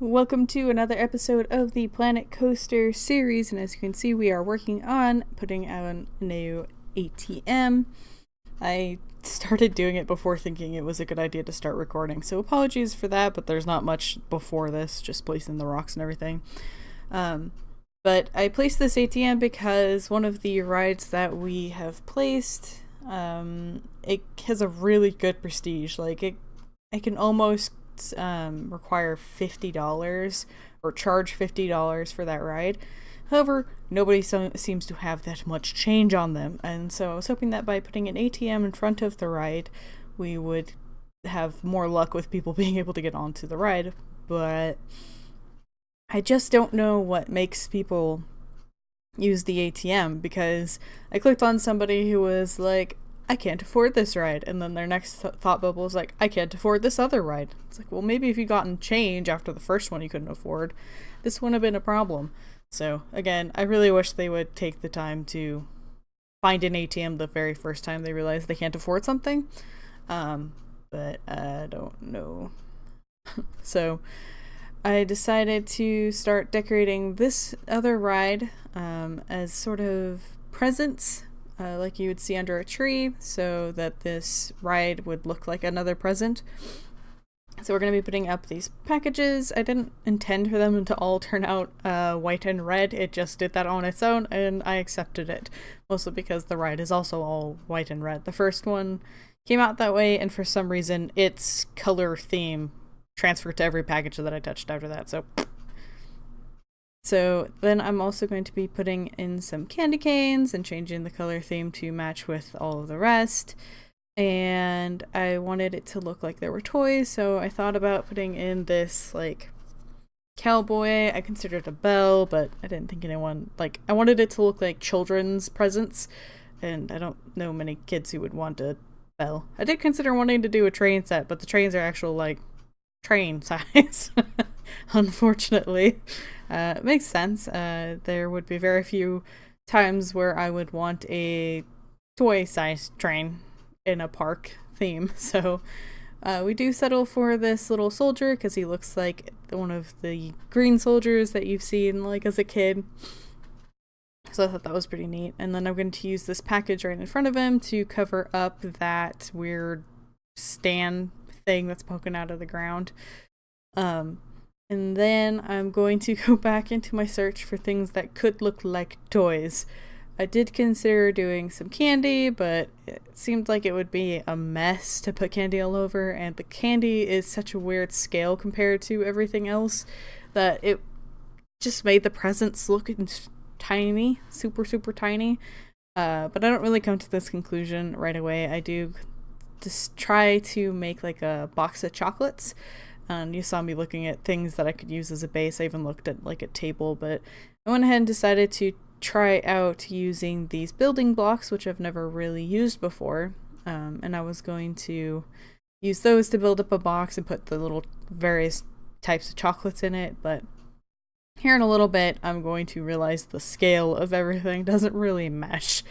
Welcome to another episode of the Planet Coaster series, and as you can see, we are working on putting out a new ATM. I started doing it before thinking it was a good idea to start recording, so apologies for that, but there's not much before this, just placing the rocks and everything. But I placed this ATM because one of the rides that we have placed, it has a really good prestige. Like, I can almost require $50 or charge $50 for that ride. However, nobody seems to have that much change on them, and so I was hoping that by putting an ATM in front of the ride, we would have more luck with people being able to get onto the ride. But I just don't know what makes people use the ATM, because I clicked on somebody who was like, I can't afford this ride, and then their next thought bubble is like, I can't afford this other ride. It's like, well, maybe if you gotten change after the first one you couldn't afford, this wouldn't have been a problem. So again, I really wish they would take the time to find an ATM the very first time they realize they can't afford something. But I don't know. So I decided to start decorating this other ride as sort of presents, like you would see under a tree, so that this ride would look like another present. So we're going to be putting up these packages. I didn't intend for them to all turn out white and red. It just did that on its own, and I accepted it. Mostly because the ride is also all white and red. The first one came out that way, and for some reason its color theme transferred to every package that I touched after that. So then I'm also going to be putting in some candy canes and changing the color theme to match with all of the rest. And I wanted it to look like there were toys, so I thought about putting in this, like, cowboy. I considered a bell, but I didn't think anyone, like, I wanted it to look like children's presents, and I don't know many kids who would want a bell. I did consider wanting to do a train set, but the trains are actual, like, train size, unfortunately. It makes sense. There would be very few times where I would want a toy-sized train in a park theme, so we do settle for this little soldier because he looks like one of the green soldiers that you've seen, like, as a kid. So I thought that was pretty neat. And then I'm going to use this package right in front of him to cover up that weird stand thing that's poking out of the ground. And then I'm going to go back into my search for things that could look like toys. I did consider doing some candy, but it seemed like it would be a mess to put candy all over, and the candy is such a weird scale compared to everything else that it just made the presents look tiny, super tiny. But I don't really come to this conclusion right away. I do just try to make like a box of chocolates, and you saw me looking at things that I could use as a base. I even looked at like a table, but I went ahead and decided to try out using these building blocks, which I've never really used before, and I was going to use those to build up a box and put the little various types of chocolates in it. But here in a little bit I'm going to realize the scale of everything doesn't really mesh,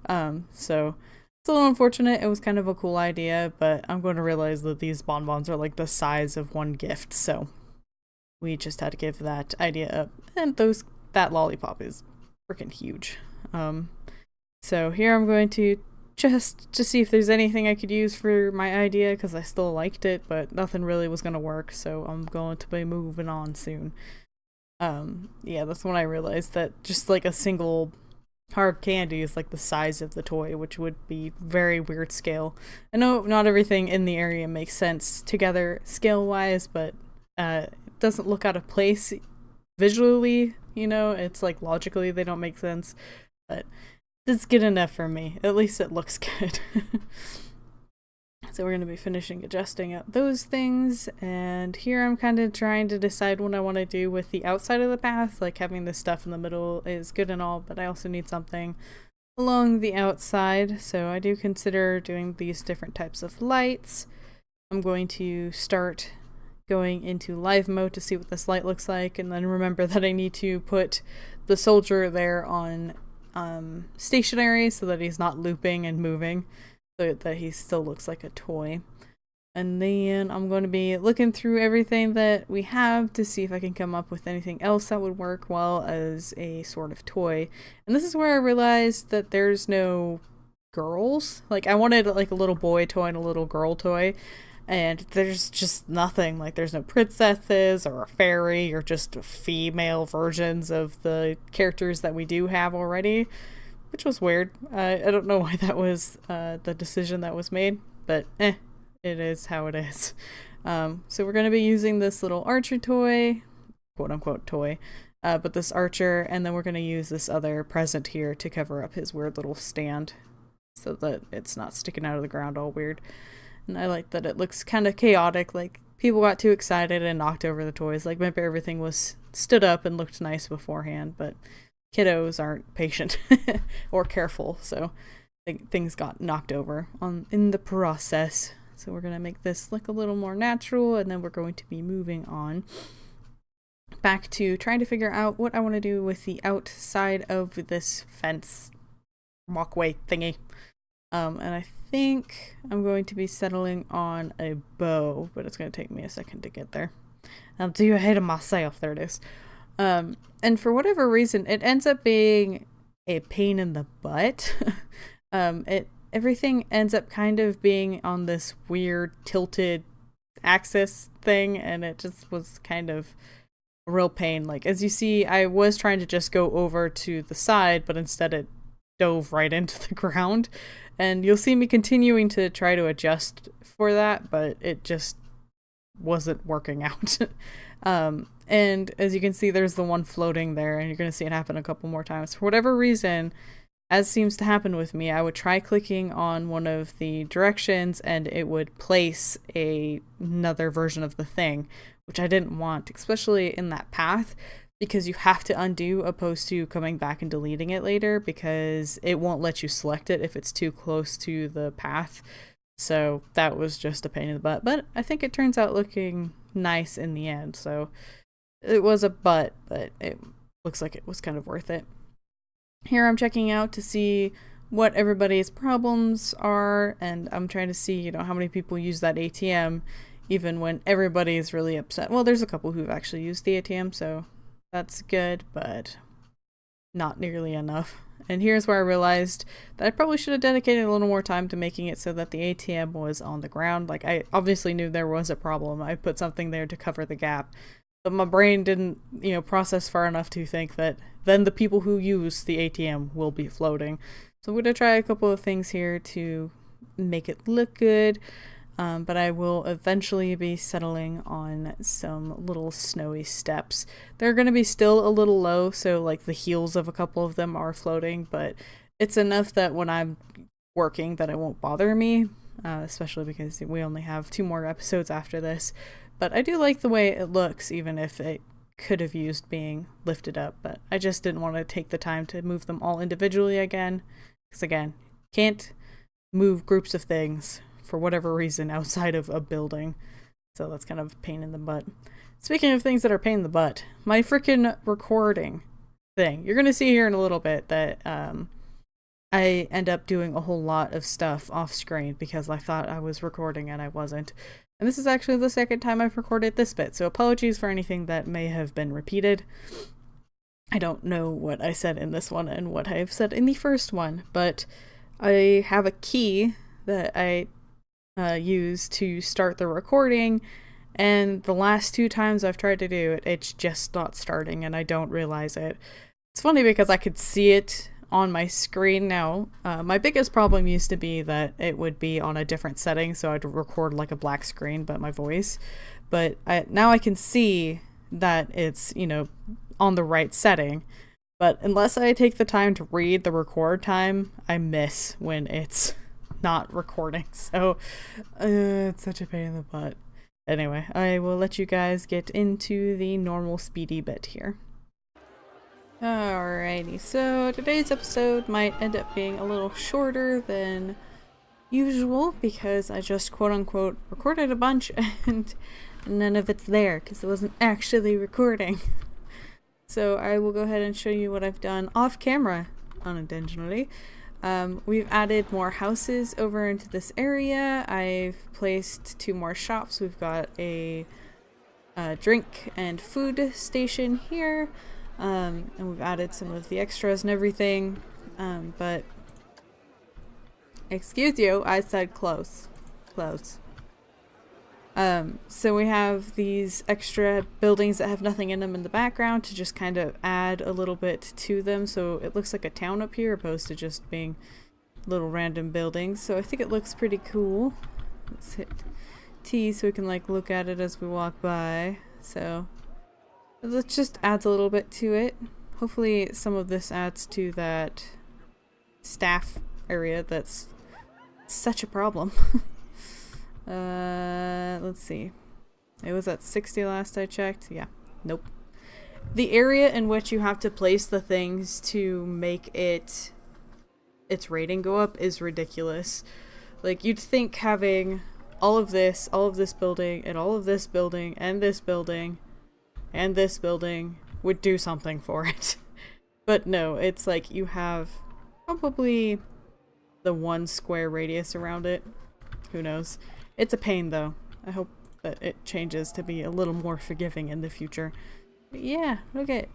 so it's a little unfortunate. It was kind of a cool idea, but I'm going to realize that these bonbons are like the size of one gift, so we just had to give that idea up. And that lollipop is freaking huge. So here I'm going to just see if there's anything I could use for my idea, because I still liked it, but nothing really was going to work, so I'm going to be moving on soon. Yeah, that's when I realized that just like a single hard candy is like the size of the toy, which would be very weird scale. I know not everything in the area makes sense together scale-wise, but it doesn't look out of place visually, you know. It's like logically they don't make sense, but it's good enough for me. At least it looks good. So we're going to be finishing adjusting out those things, and here I'm kind of trying to decide what I want to do with the outside of the path. Like, having this stuff in the middle is good and all, but I also need something along the outside, so I do consider doing these different types of lights. I'm going to start going into live mode to see what this light looks like, and then remember that I need to put the soldier there on stationary so that he's not looping and moving, so that he still looks like a toy. And then I'm going to be looking through everything that we have to see if I can come up with anything else that would work well as a sort of toy. And this is where I realized that there's no girls. Like, I wanted like a little boy toy and a little girl toy, and there's just nothing. Like, there's no princesses or a fairy or just female versions of the characters that we do have already, which was weird. I don't know why that was the decision that was made, but it is how it is. So we're going to be using this little archer toy, quote unquote toy, but this archer, and then we're going to use this other present here to cover up his weird little stand so that it's not sticking out of the ground all weird. And I like that it looks kind of chaotic, like people got too excited and knocked over the toys. Like maybe everything was stood up and looked nice beforehand, but kiddos aren't patient or careful, so things got knocked over in the process. So we're going to make this look a little more natural, and then we're going to be moving on back to trying to figure out what I want to do with the outside of this fence walkway thingy. And I think I'm going to be settling on a bow, but it's going to take me a second to get there. I'll do ahead of myself. There it is. And for whatever reason, it ends up being a pain in the butt. Everything ends up kind of being on this weird tilted axis thing, and it just was kind of a real pain. Like, as you see, I was trying to just go over to the side, but instead it dove right into the ground. And you'll see me continuing to try to adjust for that, but it just wasn't working out. And as you can see, there's the one floating there, and you're going to see it happen a couple more times. For whatever reason, as seems to happen with me, I would try clicking on one of the directions and it would place another version of the thing, which I didn't want, especially in that path, because you have to undo opposed to coming back and deleting it later, because it won't let you select it if it's too close to the path. So that was just a pain in the butt, but I think it turns out looking nice in the end. So it was a butt, but it looks like it was kind of worth it. Here I'm checking out to see what everybody's problems are, and I'm trying to see, you know, how many people use that ATM even when everybody's really upset. Well, there's a couple who've actually used the ATM, so that's good, but not nearly enough. And here's where I realized that I probably should have dedicated a little more time to making it so that the ATM was on the ground. Like, I obviously knew there was a problem. I put something there to cover the gap, but my brain didn't, you know, process far enough to think that then the people who use the ATM will be floating. So I'm going to try a couple of things here to make it look good, but I will eventually be settling on some little snowy steps. They're going to be still a little low, so like the heels of a couple of them are floating, but it's enough that when I'm working that it won't bother me, especially because we only have 2 more episodes after this. But I do like the way it looks, even if it could have used being lifted up, but I just didn't want to take the time to move them all individually again, because again, can't move groups of things for whatever reason outside of a building, so that's kind of a pain in the butt. Speaking of things that are pain in the butt, my freaking recording thing. You're gonna see here in a little bit that I end up doing a whole lot of stuff off screen because I thought I was recording and I wasn't. And this is actually the second time I've recorded this bit, so apologies for anything that may have been repeated. I don't know what I said in this one and what I've said in the first one, but I have a key that I use to start the recording, and the last 2 times I've tried to do it, it's just not starting and I don't realize it. It's funny because I could see it on my screen now. My biggest problem used to be that it would be on a different setting, so I'd record like a black screen but my voice, but now I can see that it's, you know, on the right setting, but unless I take the time to read the record time, I miss when it's not recording, so it's such a pain in the butt. Anyway, I will let you guys get into the normal speedy bit here. Alrighty, so today's episode might end up being a little shorter than usual because I just quote-unquote recorded a bunch and none of it's there because it wasn't actually recording. So I will go ahead and show you what I've done off camera, unintentionally. We've added more houses over into this area. I've placed 2 more shops. We've got a drink and food station here, and we've added some of the extras and everything, but excuse you, I said close. So we have these extra buildings that have nothing in them in the background to just kind of add a little bit to them, so it looks like a town up here opposed to just being little random buildings. So I think it looks pretty cool. Let's hit T so we can like look at it as we walk by. So it just adds a little bit to it. Hopefully some of this adds to that staff area that's such a problem. Let's see. It was at 60 last I checked. Yeah. Nope. The area in which you have to place the things to make its rating go up is ridiculous. Like, you'd think having all of this building, and all of this building, and this building, and this building would do something for it. But no, it's like you have probably the 1 square radius around it. Who knows? It's a pain though. I hope that it changes to be a little more forgiving in the future. But yeah, look at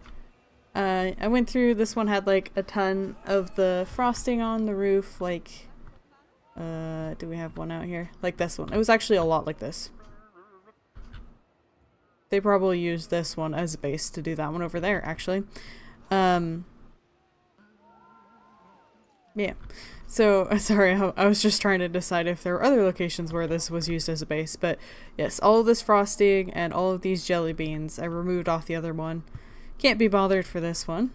I went through, this one had like a ton of the frosting on the roof, like do we have one out here? Like this one. It was actually a lot like this. They probably used this one as a base to do that one over there, actually. Yeah. So, sorry, I was just trying to decide if there were other locations where this was used as a base, but yes, all of this frosting and all of these jelly beans, I removed off the other one. Can't be bothered for this one.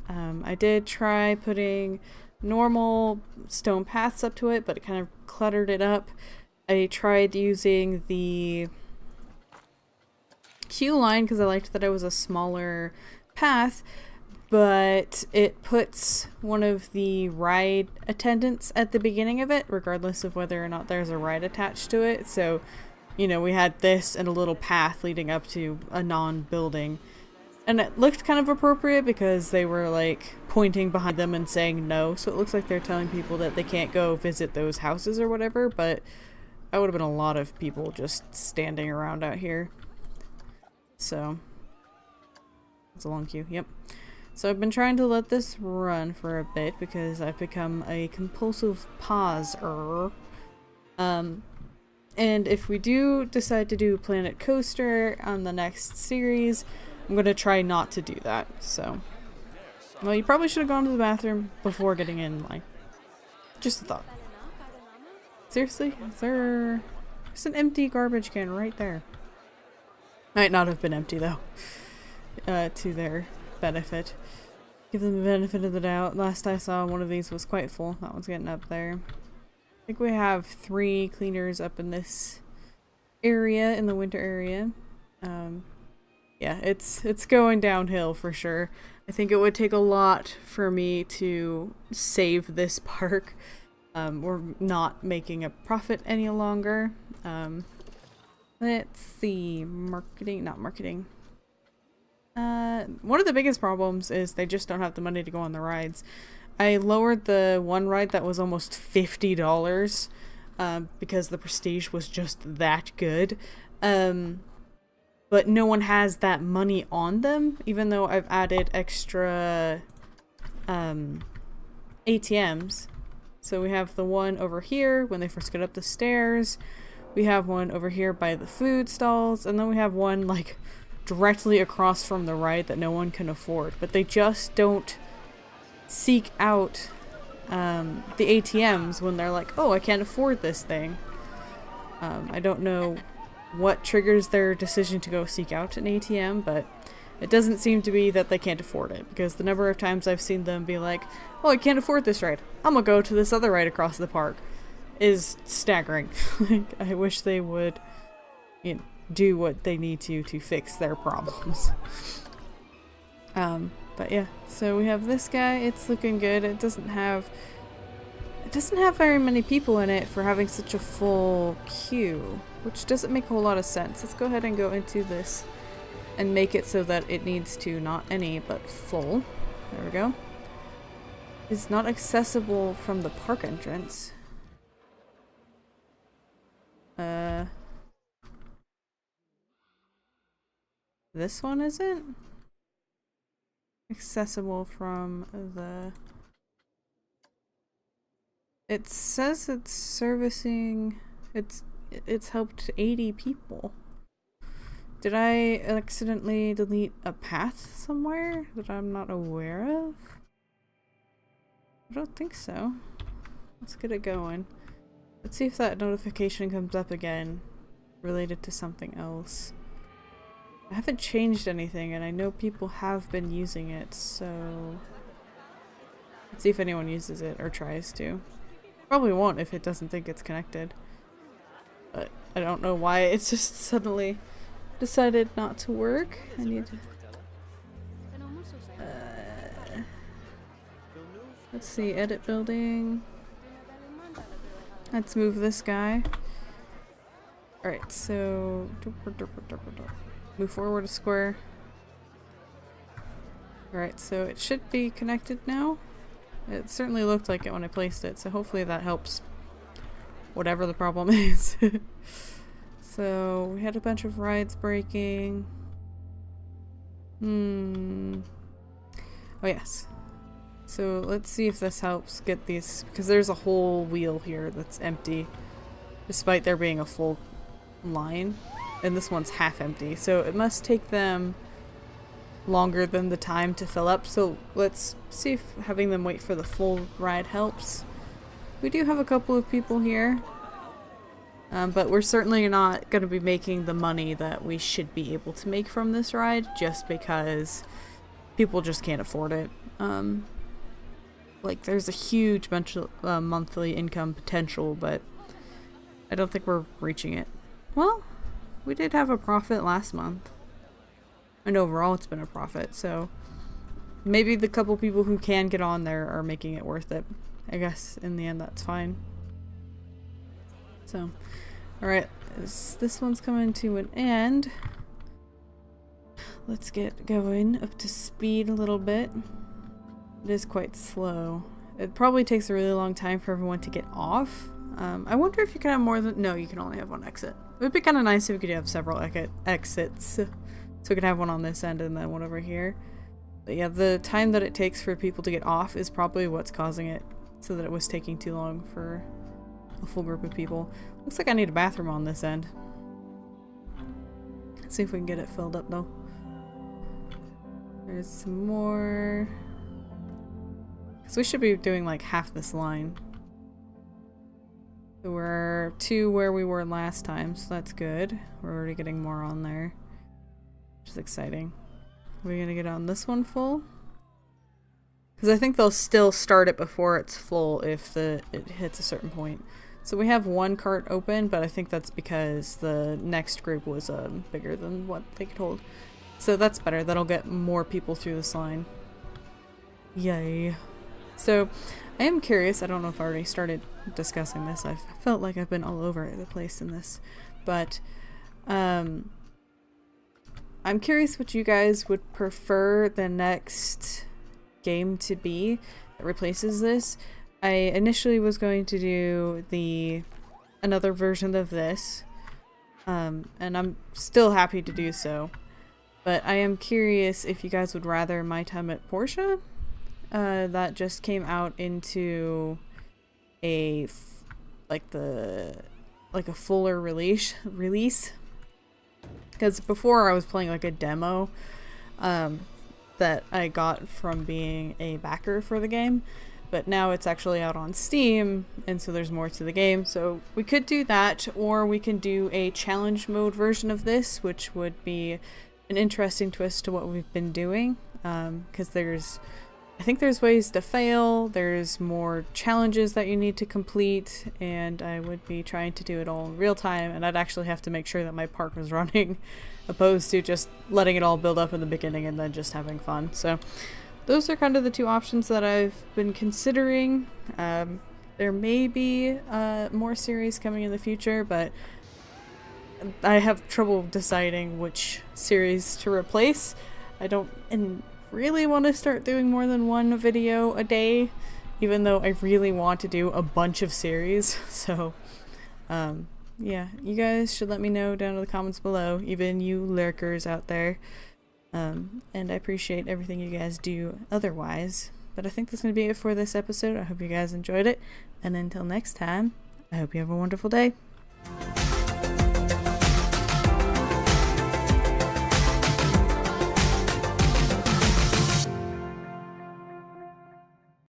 I did try putting normal stone paths up to it, but it kind of cluttered it up. I tried using the queue line because I liked that it was a smaller path, but it puts one of the ride attendants at the beginning of it, regardless of whether or not there's a ride attached to it. So, you know, we had this and a little path leading up to a non-building. And it looked kind of appropriate because they were like pointing behind them and saying no. So it looks like they're telling people that they can't go visit those houses or whatever, but that would have been a lot of people just standing around out here. So, it's a long queue, yep. So I've been trying to let this run for a bit because I've become a compulsive pauser. And if we do decide to do Planet Coaster on the next series, I'm going to try not to do that. So, well, you probably should have gone to the bathroom before getting in line. Just a thought. Seriously? There's an empty garbage can right there. Might not have been empty though, to their benefit. Give them the benefit of the doubt. Last I saw, one of these was quite full. That one's getting up there. I think we have 3 cleaners up in this area, in the winter area. Yeah, it's going downhill for sure. I think it would take a lot for me to save this park. We're not making a profit any longer. Let's see. Marketing, not marketing. One of the biggest problems is they just don't have the money to go on the rides. I lowered the one ride that was almost $50 because the Prestige was just that good. But no one has that money on them, even though I've added extra ATMs. So we have the one over here when they first get up the stairs. We have one over here by the food stalls, and then we have one like directly across from the ride that no one can afford, but they just don't seek out the ATMs when they're like, oh, I can't afford this thing. I don't know what triggers their decision to go seek out an ATM, but it doesn't seem to be that they can't afford it, because the number of times I've seen them be like, oh, I can't afford this ride, I'm gonna go to this other ride across the park, is staggering. Like, I wish they would, you know, do what they need to fix their problems. But yeah, so we have this guy. It's looking good. It doesn't have very many people in it for having such a full queue, which doesn't make a whole lot of sense. Let's go ahead and go into this and make it so that it needs to not any but full. There we go. is not accessible from the park entrance. This one isn't accessible from the... It says it's servicing... It's helped 80 people. Did I accidentally delete a path somewhere that I'm not aware of? I don't think so. Let's get it going. Let's see if that notification comes up again related to something else. I haven't changed anything and I know people have been using it, so let's see if anyone uses it or tries to. Probably won't if it doesn't think it's connected. But I don't know why it's just suddenly decided not to work. I need to... let's see, edit building. Let's move this guy. Alright, so... move forward a square. Alright, so it should be connected now. It certainly looked like it when I placed it, so hopefully that helps whatever the problem is. So, we had a bunch of rides breaking. Oh yes. So let's see if this helps get these, because there's a whole wheel here that's empty, despite there being a full line, and this one's half empty, so it must take them longer than the time to fill up. So let's see if having them wait for the full ride helps. We do have a couple of people here, but we're certainly not going to be making the money that we should be able to make from this ride, just because people just can't afford it. Like, there's a huge bunch of monthly income potential, but I don't think we're reaching it. Well, we did have a profit last month. And overall it's been a profit, so maybe the couple people who can get on there are making it worth it. I guess in the end that's fine. So, alright, this one's coming to an end. Let's get going up to speed a little bit. It is quite slow. It probably takes a really long time for everyone to get off. I wonder if you can have more than... No, you can only have one exit. It would be kind of nice if we could have several exits. So we could have one on this end and then one over here. But yeah, the time that it takes for people to get off is probably what's causing it, so that it was taking too long for a full group of people. Looks like I need a bathroom on this end. Let's see if we can get it filled up though. There's some more... Because we should be doing like half this line. So we're to where we were last time, so that's good. We're already getting more on there, which is exciting. We're gonna get on this one full, because I think they'll still start it before it's full if it hits a certain point. So we have one cart open, but I think that's because the next group was bigger than what they could hold. So that's better. That'll get more people through this line. Yay. So I am curious, I don't know if I already started discussing this, I've felt like I've been all over the place in this, but I'm curious what you guys would prefer the next game to be that replaces this. I initially was going to do another version of this, and I'm still happy to do so, but I am curious if you guys would rather My Time at Portia, that just came out into a a fuller release, because before I was playing like a demo that I got from being a backer for the game, but now it's actually out on Steam, and so there's more to the game. So we could do that, or we can do a challenge mode version of this, which would be an interesting twist to what we've been doing, because I think there's ways to fail, there's more challenges that you need to complete, and I would be trying to do it all in real time, and I'd actually have to make sure that my park was running, opposed to just letting it all build up in the beginning and then just having fun. So those are kind of the two options that I've been considering. There may be more series coming in the future, but I have trouble deciding which series to replace. I don't really want to start doing more than one video a day, even though I really want to do a bunch of series. So yeah, you guys should let me know down in the comments below, even you lurkers out there. And I appreciate everything you guys do otherwise. But I think that's going to be it for this episode. I hope you guys enjoyed it. And until next time, I hope you have a wonderful day.